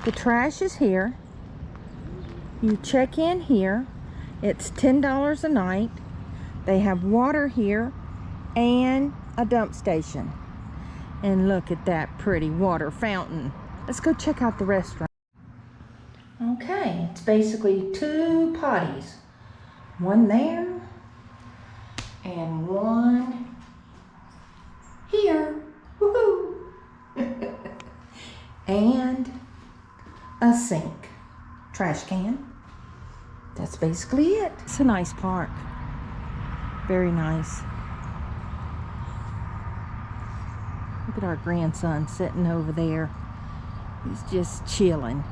The trash is here. You check in here. It's $10 a night. They have water here and a dump station. And look at that pretty water fountain. Let's go check out the restaurant. Okay, it's basically 2 potties. One there and one here. Woohoo! And a sink. Trash can. That's basically it. It's a nice park. Very nice. Look at our grandson sitting over there. He's just chilling.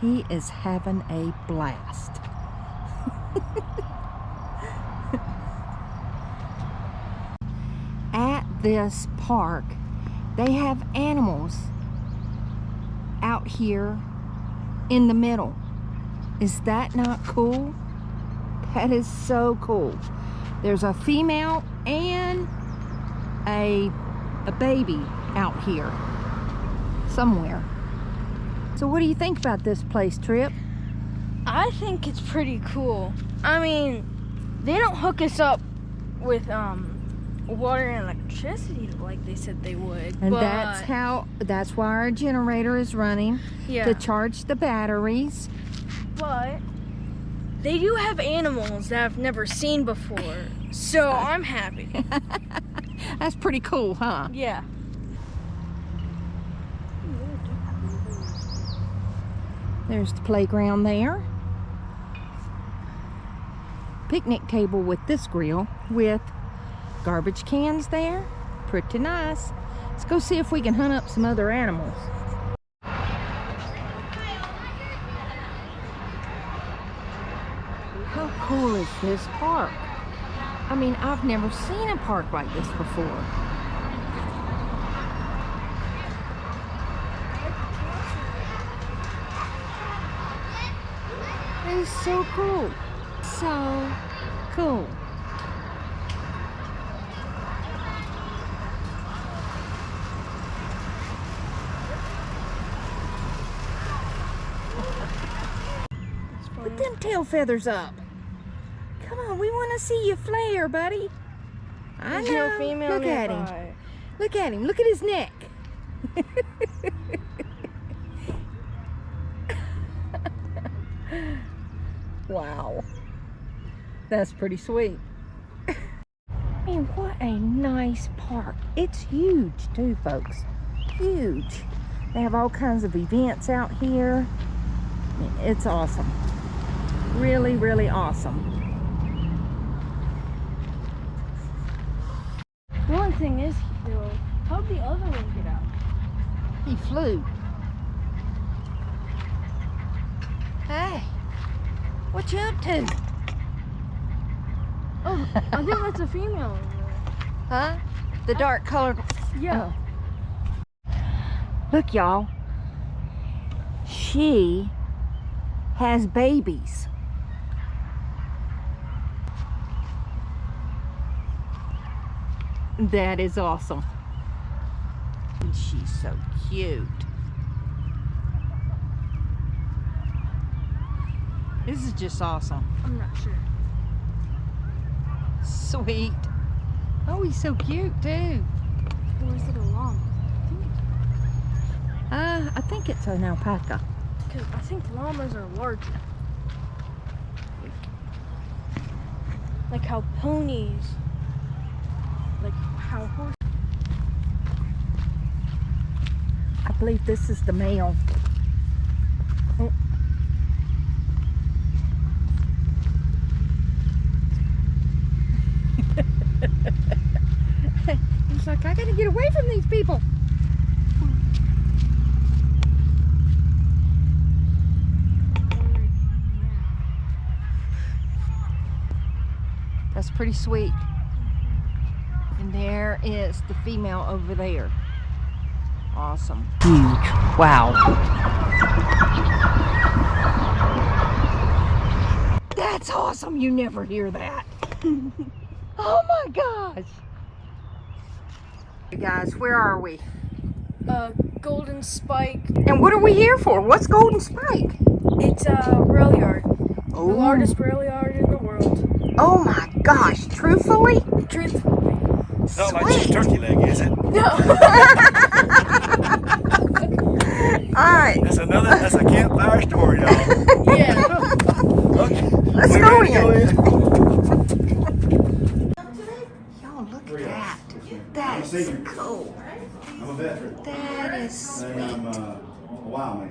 He is having a blast. At this park, they have animals out here in the middle. Is that not cool? That is so cool. There's a female and a baby out here somewhere. So what do you think about this place, Tripp? I think it's pretty cool. I mean, they don't hook us up with water and electricity like they said they would. And that's why our generator is running, to charge the batteries. But they do have animals that I've never seen before, so I'm happy. That's pretty cool, huh? Yeah. There's the playground there. Picnic table with this grill with garbage cans there. Pretty nice. Let's go see if we can hunt up some other animals. How cool is this park? I mean, I've never seen a park like this before. It is so cool. So cool. Put them tail feathers up. Come on, we want to see you flare, buddy. I know. No female Look at him. Look at him. Look at his neck. Wow. That's pretty sweet. Man, what a nice park. It's huge too, folks. Huge. They have all kinds of events out here. It's awesome. Really, really awesome. The only thing is, though, how'd the other one get out? He flew. Hey, what you up to? Oh, I think that's a female over there. Huh? The dark colored. Yeah. Oh. Look, y'all. She has babies. That is awesome. And she's so cute. This is just awesome. I'm not sure. Sweet. Oh, he's so cute too. Or is it a llama? I think it's an alpaca. Because I think llamas are larger. Like how ponies, like how horses. I believe this is the male. Oh. He's like, I gotta get away from these people. That's pretty sweet. And there is the female over there. Awesome. Huge. Wow. That's awesome. You never hear that. Oh my gosh. Hey guys, where are we? Golden Spike. And what are we here for? What's Golden Spike? It's a rail yard. Oh. The largest rail yard in the world. Oh my gosh, truthfully? Truthfully. Not like cheap turkey leg, is it? No. Alright. That's a campfire story, y'all. Yeah. Okay. Let's We go ready to go in. in? Y'all look at that. That is cool. I'm a veteran. That is sweet. I'm a wild man.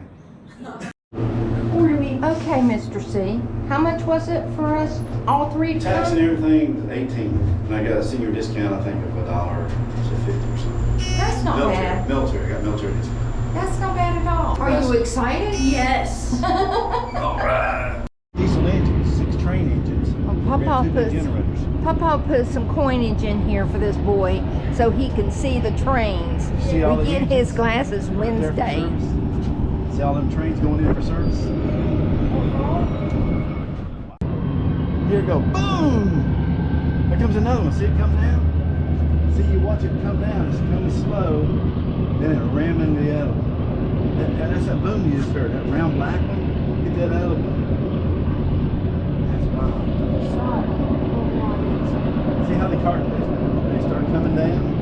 Okay, Mr. C. How much was it for us, all three to Tax and come? everything, 18. And I got a senior discount, I think, of $1, so 50 or something. That's not bad. Military. I got military discount. That's not bad at all. Are you excited? Yes. All right. Diesel engines, 6 train engines. Papa Red tube generators. put some coinage in here for this boy so he can see the trains. See all We the get engines his glasses right there for Wednesday. service. See all them trains going in for service? Here we go. Boom! There comes another one. See it come down? See, you watch it come down. It's coming slow. Then it ram into the other one. That's that boom you just heard. That round black one. Get that other one. That's wild. See how they start coming down?